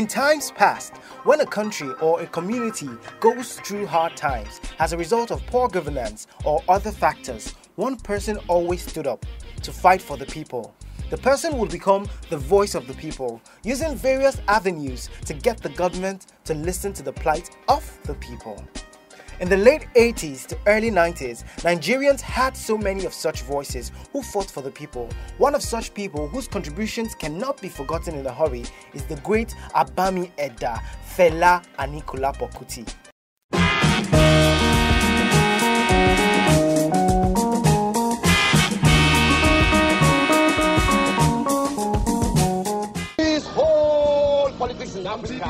In times past, when a country or a community goes through hard times as a result of poor governance or other factors, one person always stood up to fight for the people. The person would become the voice of the people, using various avenues to get the government to listen to the plight of the people. In the late 80s to early 90s, Nigerians had so many of such voices who fought for the people. One of such people whose contributions cannot be forgotten in a hurry is the great Abami Edda, Fela Kuti. In Africa,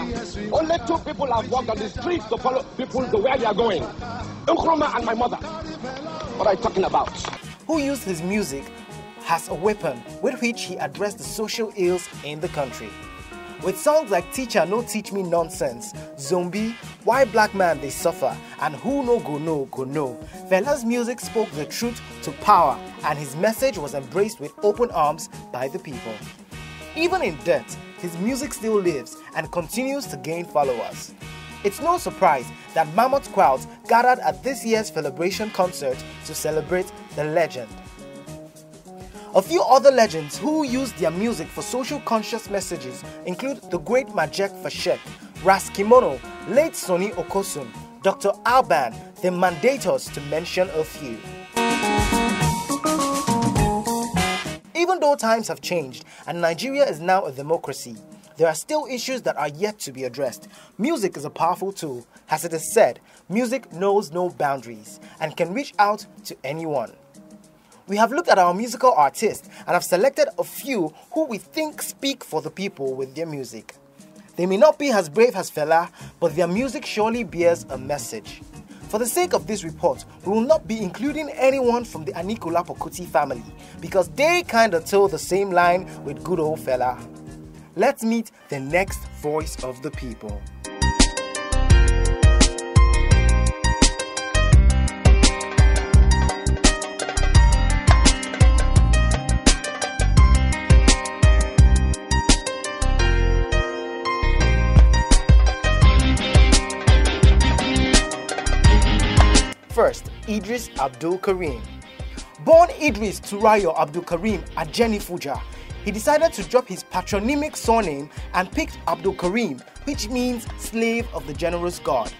only two people have walked on the streets to follow people to where they are going. Nkrumah and my mother. What are you talking about? Who used his music as a weapon with which he addressed the social ills in the country. With songs like Teacher No Teach Me Nonsense, Zombie, Why Black Man They Suffer, and Who No Go No Go No, Fela's music spoke the truth to power, and his message was embraced with open arms by the people. Even in death, his music still lives and continues to gain followers. It's no surprise that mammoth crowds gathered at this year's celebration concert to celebrate the legend. A few other legends who used their music for social conscious messages include the great Majek Fashek Raskimono, late Sonny Okosun, Dr. Alban, the Mandators, to mention a few. Even though times have changed and Nigeria is now a democracy, there are still issues that are yet to be addressed. Music is a powerful tool. As it is said, music knows no boundaries and can reach out to anyone. We have looked at our musical artists and have selected a few who we think speak for the people with their music. They may not be as brave as Fela, but their music surely bears a message. For the sake of this report, we will not be including anyone from the Nneka Kuti family because they kinda toe the same line with good old Fela. Let's meet the next voice of the people. First, Eedris Abdulkareem. Born Idris Turayo Abdulkareem at Fuja, he decided to drop his patronymic surname and picked Abdulkareem, which means slave of the generous God.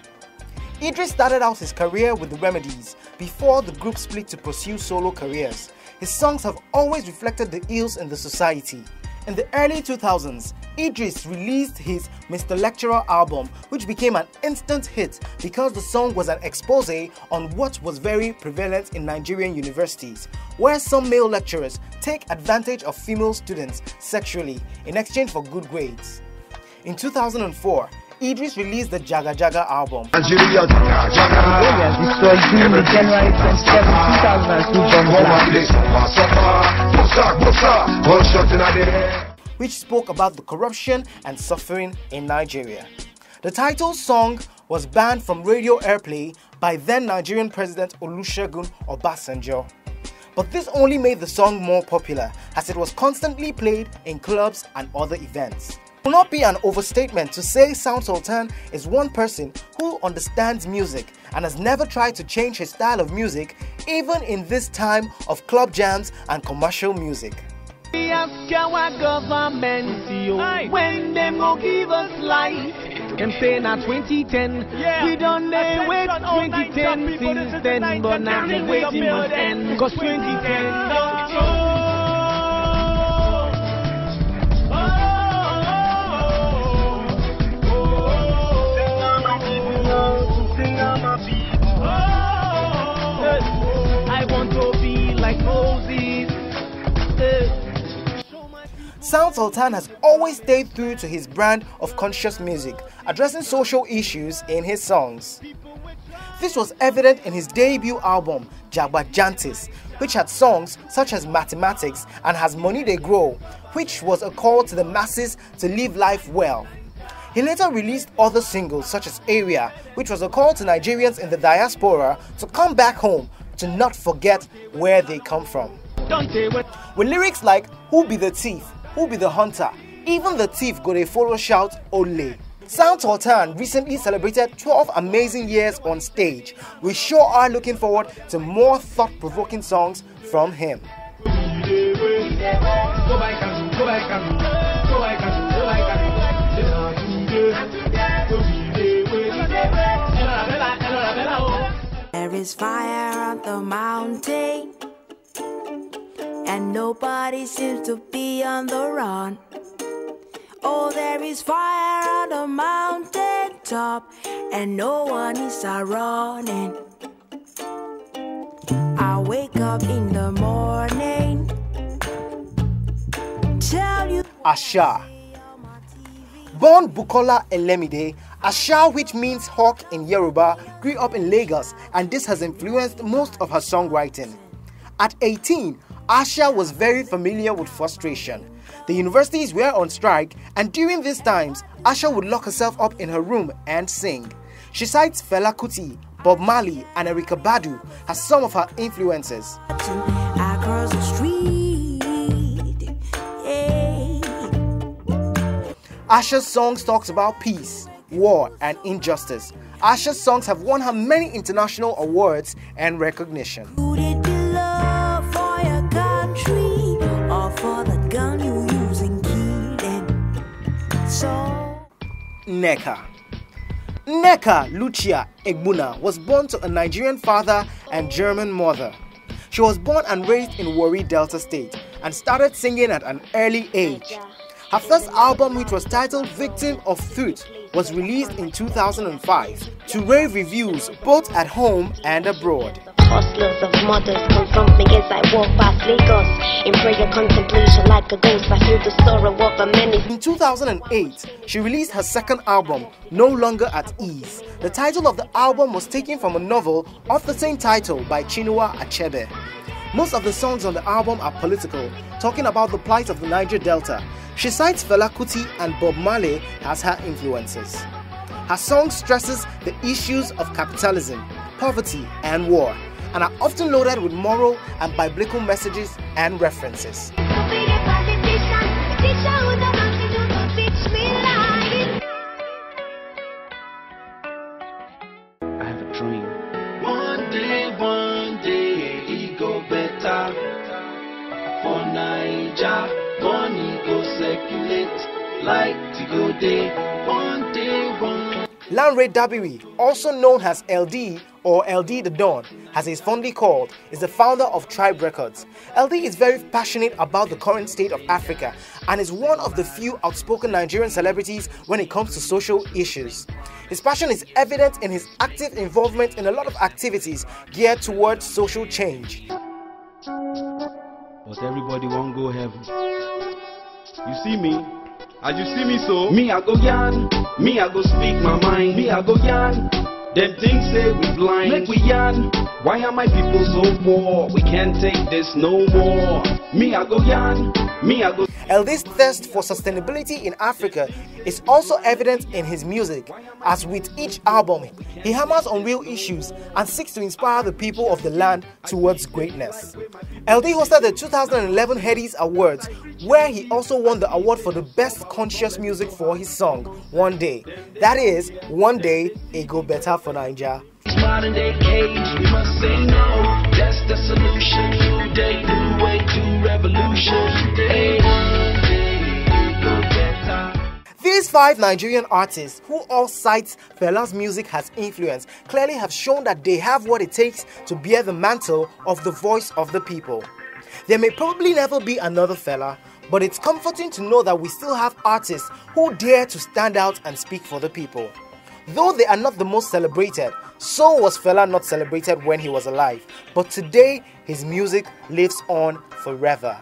Idris started out his career with the Remedies before the group split to pursue solo careers. His songs have always reflected the ills in the society. In the early 2000s, Idris released his Mr. Lecturer album, which became an instant hit because the song was an expose on what was very prevalent in Nigerian universities, where some male lecturers take advantage of female students sexually in exchange for good grades. In 2004, Idris released the Jaga Jaga album, which spoke about the corruption and suffering in Nigeria. The title song was banned from radio airplay by then Nigerian President Olusegun Obasanjo. But this only made the song more popular as it was constantly played in clubs and other events. It will not be an overstatement to say Sultan is one person who understands music and has never tried to change his style of music even in this time of club jams and commercial music. We ask our government, when they will give us life. Them say now 2010, we don't wait 2010 since then, but now the waiting must end, cause 2010 I want to be like Moses. Sultan has always stayed true to his brand of conscious music, addressing social issues in his songs. This was evident in his debut album, Jagba Jantis, which had songs such as Mathematics and Has Money They Grow, which was a call to the masses to live life well. He later released other singles such as Area, which was a call to Nigerians in the diaspora to come back home, to not forget where they come from. With lyrics like Who Be the Thief, Who Be the Hunter, Even the thief got a photo shout Ole. Sultan recently celebrated 12 amazing years on stage. We sure are looking forward to more thought-provoking songs from him. There is fire on the mountain, and nobody seems to be on the run. Oh, there is fire on the mountain top, and no one is running. I wake up in the morning, tell you. Asha. Born Bukola Elemide, Asha, which means hawk in Yoruba, grew up in Lagos, and this has influenced most of her songwriting. At 18, Asha was very familiar with frustration. The universities were on strike, and during these times, Asha would lock herself up in her room and sing. She cites Fela Kuti, Bob Marley, and Erykah Badu as some of her influences. Across the street, yeah. Asha's songs talks about peace, war, and injustice. Asha's songs have won her many international awards and recognition. Would it be love for your country, or for the gun you use in killing? So Nneka. Nneka Lucia Egbuna was born to a Nigerian father and German mother. She was born and raised in Warri, Delta State, and started singing at an early age. Her first album, which was titled Victim of Truth, was released in 2005 to rave reviews both at home and abroad. Hustlers of mothers confront me as I walk past Lagos. In prayer contemplation like a ghost, I feel the sorrow of a menace. In 2008, she released her second album, No Longer at Ease. The title of the album was taken from a novel of the same title by Chinua Achebe. Most of the songs on the album are political, talking about the plight of the Niger Delta. She cites Fela Kuti and Bob Marley as her influences. Her song stresses the issues of capitalism, poverty, and war, and are often loaded with moral and biblical messages and references. I have a dream. One day, it go better. For Naija, money go circulate like to go day. One day. Lanre Dabiri, also known as LD or LD the Don, as he is fondly called, is the founder of Tribe Records. LD is very passionate about the current state of Africa and is one of the few outspoken Nigerian celebrities when it comes to social issues. His passion is evident in his active involvement in a lot of activities geared towards social change. But everybody won't go heaven. You see me? As you see me so, me I go yarn, me I go speak my mind, me I go yarn. Them things say we blind, make we yarn. Why are my people so poor? We can't take this no more. Me I go yarn, me I go. LD's thirst for sustainability in Africa is also evident in his music, as with each album, he hammers on real issues and seeks to inspire the people of the land towards greatness. LD hosted the 2011 Headies Awards, where he also won the award for the best conscious music for his song, One Day. That is, One Day, It Go Better for Naija. Modern day cage, we must say no. That's the solution. New day, new way to revolution. These 5 Nigerian artists, who all cite Fela's music as influence, clearly have shown that they have what it takes to bear the mantle of the voice of the people. There may probably never be another Fela, but it's comforting to know that we still have artists who dare to stand out and speak for the people. Though they are not the most celebrated, so was Fela not celebrated when he was alive, but today his music lives on forever.